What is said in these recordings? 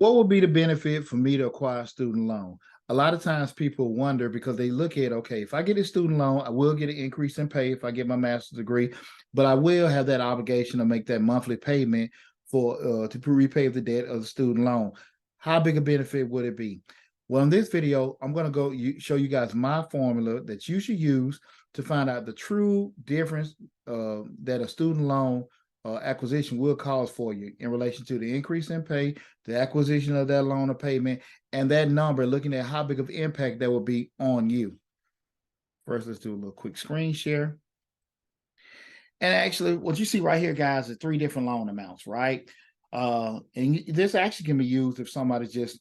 What would be the benefit for me to acquire a student loan? A lot of times people wonder because they look at, okay, if I get a student loan, I will get an increase in pay if I get my master's degree, but I will have that obligation to make that monthly payment for to repay the debt of the student loan. How big a benefit would it be? Well, in this video, I'm going to show you guys my formula that you should use to find out the true difference that a student loan acquisition will cause for you in relation to the increase in pay, the acquisition of that loan or payment, and that number, looking at how big of impact that will be on you. First, let's do a little quick screen share. And actually, what you see right here, guys, is 3 different loan amounts, right? And this actually can be used if somebody's just,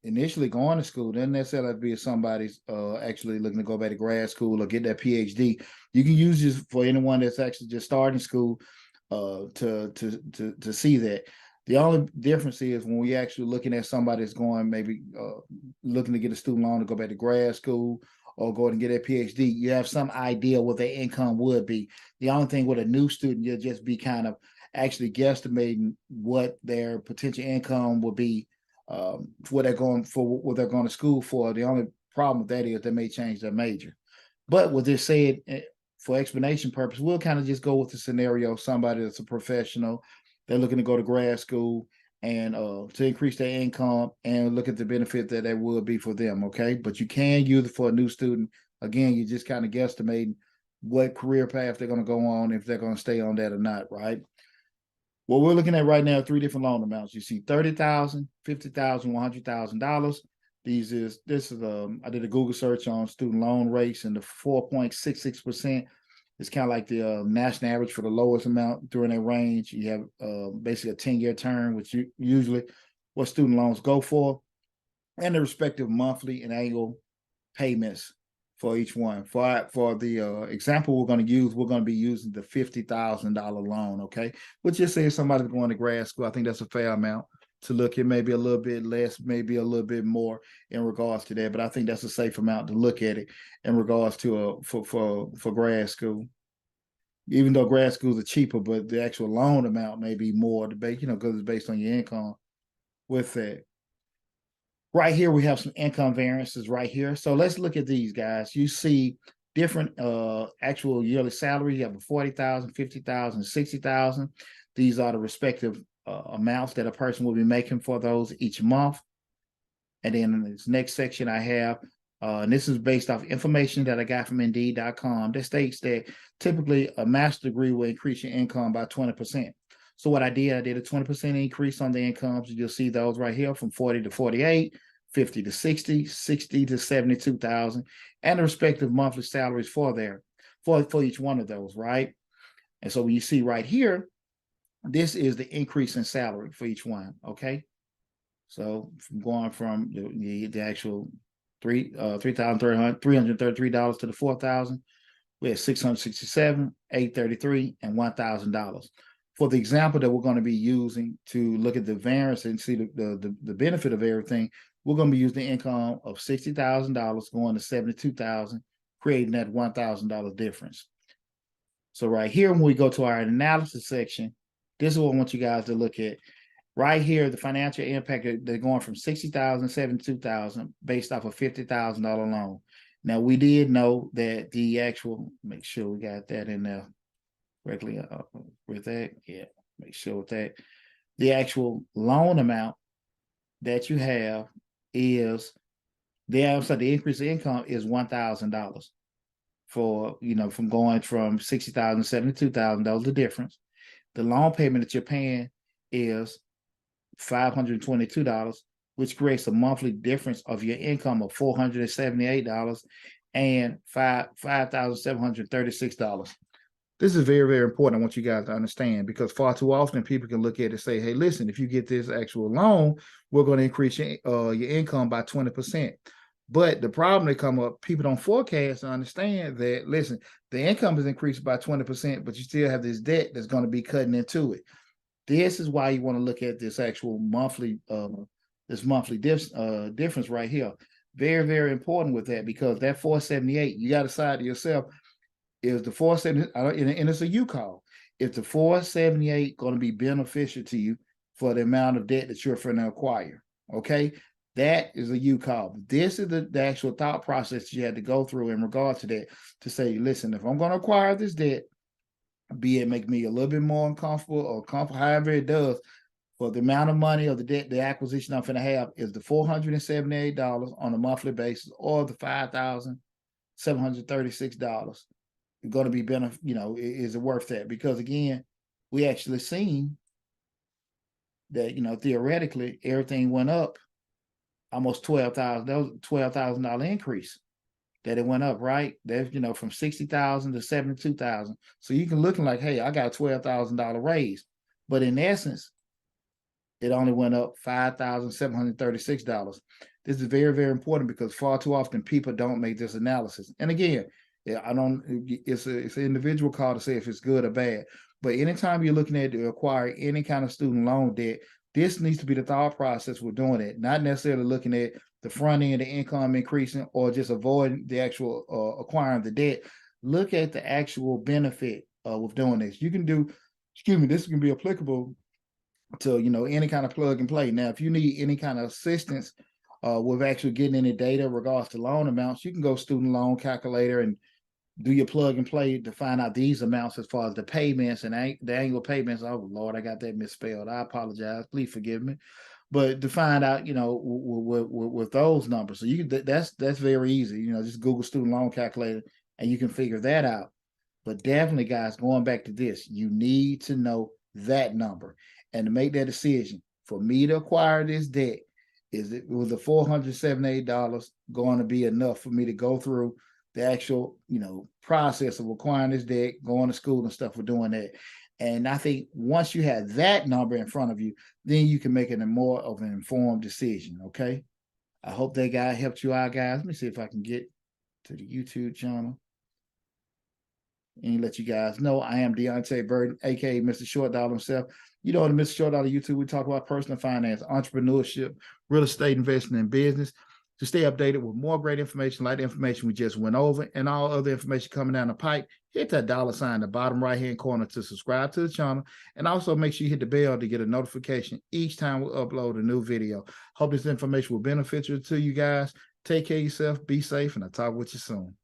initially going to school. Doesn't necessarily have to be if somebody's actually looking to go back to grad school or get that PhD. You can use this for anyone that's actually just starting school to see that. The only difference is when we actually looking at somebody that's going maybe looking to get a student loan to go back to grad school or go and get a PhD, you have some idea what their income would be. The only thing with a new student, you'll just be kind of actually guesstimating what their potential income will be for what they're going to school for. The only problem with that is they may change their major. But with this said, for explanation purpose, we'll kind of just go with the scenario of somebody that's a professional, they're looking to go to grad school and to increase their income and look at the benefit that will be for them, okay? But you can use it for a new student. Again, you're just kind of guesstimating what career path they're going to go on, if they're going to stay on that or not, right? What we're looking at right now, 3 different loan amounts. You see $30,000, $50,000, $100,000. I did a Google search on student loan rates, and the 4.66% is kind of like the national average for the lowest amount during that range. You have basically a 10-year term, which usually what student loans go for, and the respective monthly and annual payments for each one. For the example we're going to be using the $50,000 loan, okay? Which just says somebody's going to grad school. I think that's a fair amount to look at, maybe a little bit less, maybe a little bit more in regards to that. But I think that's a safe amount to look at it in regards to for grad school. Even though grad schools are cheaper, but the actual loan amount may be more, because it's based on your income with that. Right here, we have some income variances right here. So let's look at these, guys. You see different actual yearly salary. You have a $40,000, $50,000, $60,000. These are the respective amounts that a person will be making for those each month. And then in this next section, I have, and this is based off information that I got from Indeed.com, that states that typically a master's degree will increase your income by 20%. So what I did a 20% increase on the incomes. You'll see those right here from 40 to 48, 50 to 60, 60 to 72,000, and the respective monthly salaries for each one of those, right? And so when you see right here, this is the increase in salary for each one, okay? So going from the actual $333 to the $4,000, we have $667, $833, and $1,000. For the example that we're going to be using to look at the variance and see the benefit of everything, we're going to be using the income of $60,000 going to $72,000, creating that $1,000 difference. So right here, when we go to our analysis section, this is what I want you guys to look at. Right here, the financial impact, they're going from $60,000 to $72,000 based off a $50,000 loan. Now, we did know that the actual, make sure we got that in there correctly with that. Yeah, make sure with that. The actual loan amount that you have is, the increase in income is $1,000 for, from going from $60,000 to $72,000. That was the difference. The loan payment that you're paying is $522, which creates a monthly difference of your income of $478 and $5,736. This is very, very important. I want you guys to understand, because far too often people can look at it and say, hey, listen, if you get this actual loan, we're going to increase your income by 20%. But the problem that come up, people don't forecast and understand that, listen, the income is increased by 20%, but you still have this debt that's going to be cutting into it. This is why you want to look at this actual monthly, difference right here. Very, very important with that, because that 478, you got to decide to yourself, is the 470, and it's a you call, is the 478 going to be beneficial to you for the amount of debt that you're going to acquire. Okay. That is a you call. This is the actual thought process you had to go through in regard to that, to say, listen, if I'm going to acquire this debt, be it make me a little bit more uncomfortable or comfortable, however it does, for the amount of money of the debt, the acquisition I'm going to have is the $478 on a monthly basis, or the $5,736. It's going to be benefit, is it worth that? Because again, we actually seen that, theoretically everything went up almost $12,000. That was a $12,000 increase that it went up, right? That's, from 60,000 to 72,000. So you can look like, hey, I got a $12,000 raise, but in essence, it only went up $5,736. This is very, very important, because far too often people don't make this analysis. And again, it's an individual call to say if it's good or bad. But anytime you're looking at to acquire any kind of student loan debt, this needs to be the thought process we're doing it, not necessarily looking at the front end, the income increasing, or just avoiding the actual acquiring the debt. Look at the actual benefit with doing this. You can do, this can be applicable to, any kind of plug and play. Now, if you need any kind of assistance with actually getting any data in regards to loan amounts, you can go student loan calculator and do your plug and play to find out these amounts as far as the payments and the annual payments. Oh Lord, I got that misspelled. I apologize. Please forgive me. But to find out, with those numbers, so you can, that's very easy. Just Google student loan calculator and you can figure that out. But definitely, guys, going back to this, you need to know that number and to make that decision. For me to acquire this debt, was the $478 going to be enough for me to go through the actual, process of acquiring this debt, going to school and stuff for doing that? And I think once you have that number in front of you, then you can make it a more of an informed decision. Okay. I hope that guy helped you out, guys. Let me see if I can get to the YouTube channel and let you guys know I am Deonte Burden, aka Mr. Short Dollar himself. On the Mr. Short Dollar YouTube, we talk about personal finance, entrepreneurship, real estate investing, and business. To stay updated with more great information like the information we just went over and all other information coming down the pipe, hit that $ in the bottom right-hand corner to subscribe to the channel. And also make sure you hit the bell to get a notification each time we upload a new video. Hope this information will benefit you guys. Take care of yourself, be safe, and I'll talk with you soon.